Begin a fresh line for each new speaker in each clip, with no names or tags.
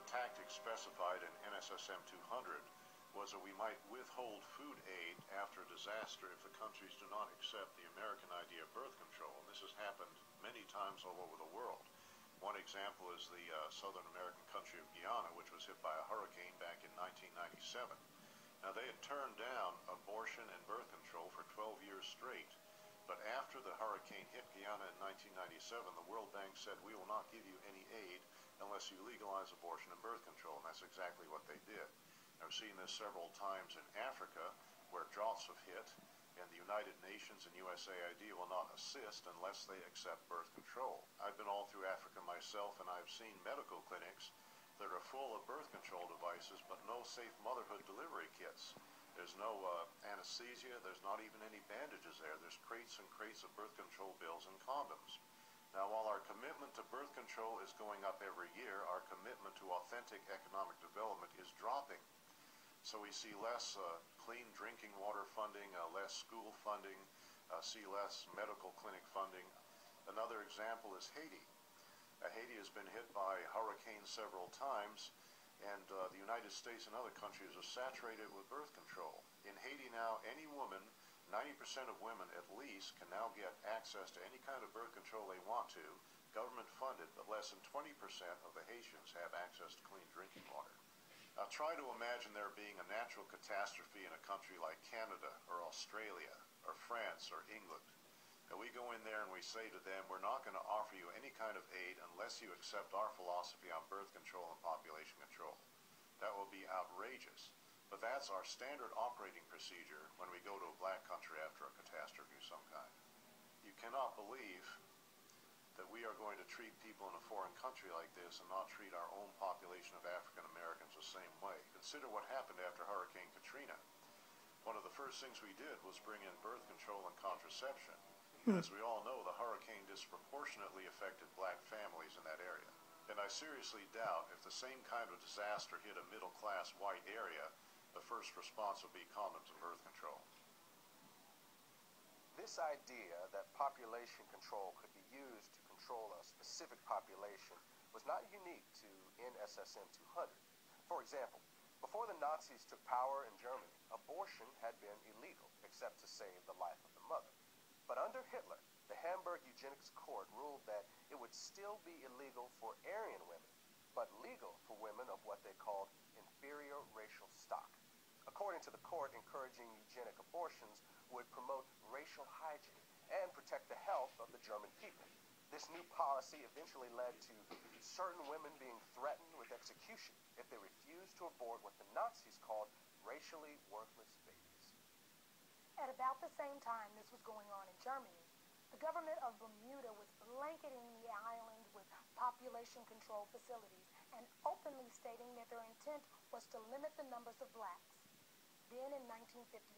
the tactics specified in NSSM 200 was that we might withhold food aid after a disaster if the countries do not accept the American idea of birth control. And this has happened many times all over the world. One example is the Southern American country of Guyana, which was hit by a hurricane back in 1997. Now, they had turned down abortion and birth control for 12 years straight. But after the hurricane hit Guyana in 1997, the World Bank said, we will not give you any aid unless you legalize abortion and birth control. And that's exactly what they did. I've seen this several times in Africa, where droughts have hit, and the United Nations and USAID will not assist unless they accept birth control. I've been all through Africa myself, and I've seen medical clinics that are full of birth control devices, but no safe motherhood delivery kits. There's no anesthesia, there's not even any bandages there. There's crates and crates of birth control pills and condoms. Now, while our commitment to birth control is going up every year, our commitment to authentic economic development is dropping. So we see less clean drinking water funding, less school funding, see less medical clinic funding. Another example is Haiti. Haiti has been hit by hurricanes several times, and the United States and other countries are saturated with birth control. In Haiti now, any woman, 90% of women at least, can now get access to any kind of birth control they want to, government funded, but less than 20% of the Haitians have access to clean drinking water. Now, try to imagine there being a natural catastrophe in a country like Canada or Australia or France or England. And we go in there and we say to them, we're not going to offer you any kind of aid unless you accept our philosophy on birth control and population control. That will be outrageous. But that's our standard operating procedure when we go to a black country after a catastrophe of some kind. You cannot believe that we are going to treat people in a foreign country like this and not treat our own population of African Americans the same way. Consider what happened after Hurricane Katrina. One of the first things we did was bring in birth control and contraception. As we all know, the hurricane disproportionately affected black families in that area. And I seriously doubt if the same kind of disaster hit a middle-class white area, the first response would be condoms and birth control.
This idea that population control could be used to control a specific population was not unique to NSSM 200. For example, before the Nazis took power in Germany, abortion had been illegal, except to save the life of the mother. But under Hitler, the Hamburg Eugenics Court ruled that it would still be illegal for Aryan women, but legal for women of what they called inferior racial stock. According to the court, encouraging eugenic abortions would promote racial hygiene and protect the health of the German people. This new policy eventually led to certain women being threatened with execution if they refused to abort what the Nazis called racially worthless babies.
At about the same time this was going on in Germany, the government of Bermuda was blanketing the island with population control facilities and openly stating that their intent was to limit the numbers of blacks. Then in 1958,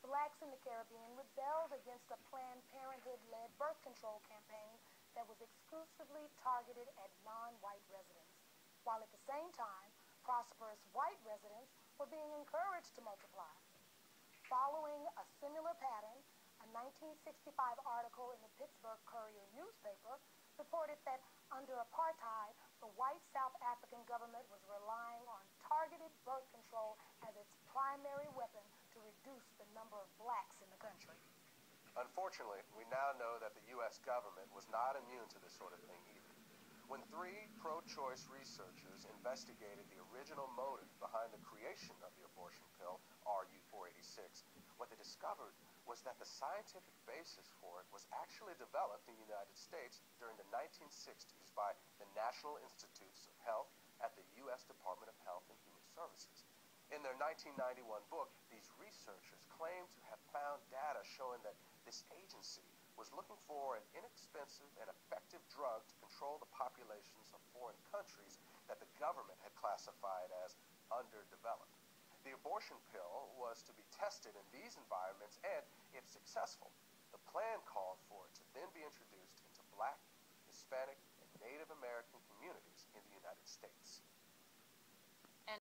blacks in the Caribbean rebelled against a Planned Parenthood-led birth control campaign that was exclusively targeted at non-white residents, while at the same time, prosperous white residents were being encouraged to multiply. Following a similar pattern, a 1965 article in the Pittsburgh Courier newspaper reported that under apartheid, the white South African government was relying on targeted birth control as its primary weapon to reduce the number of blacks in the country.
Unfortunately, we now know that the U.S. government was not immune to this sort of thing either. When 3 pro-choice researchers investigated the original motive behind the creation of the abortion pill, RU-486, what they discovered was that the scientific basis for it was actually developed in the United States during the 1960s by the National Institutes of Health at the U.S. Department of Health and Human Services. In their 1991 book, these researchers claimed to have found data showing that this agency was looking for an inexpensive and effective drug to control the populations of foreign countries that the government had classified as underdeveloped. The abortion pill was to be tested in these environments, and if successful, the plan called for it to then be introduced into Black, Hispanic, and Native American communities in the United States.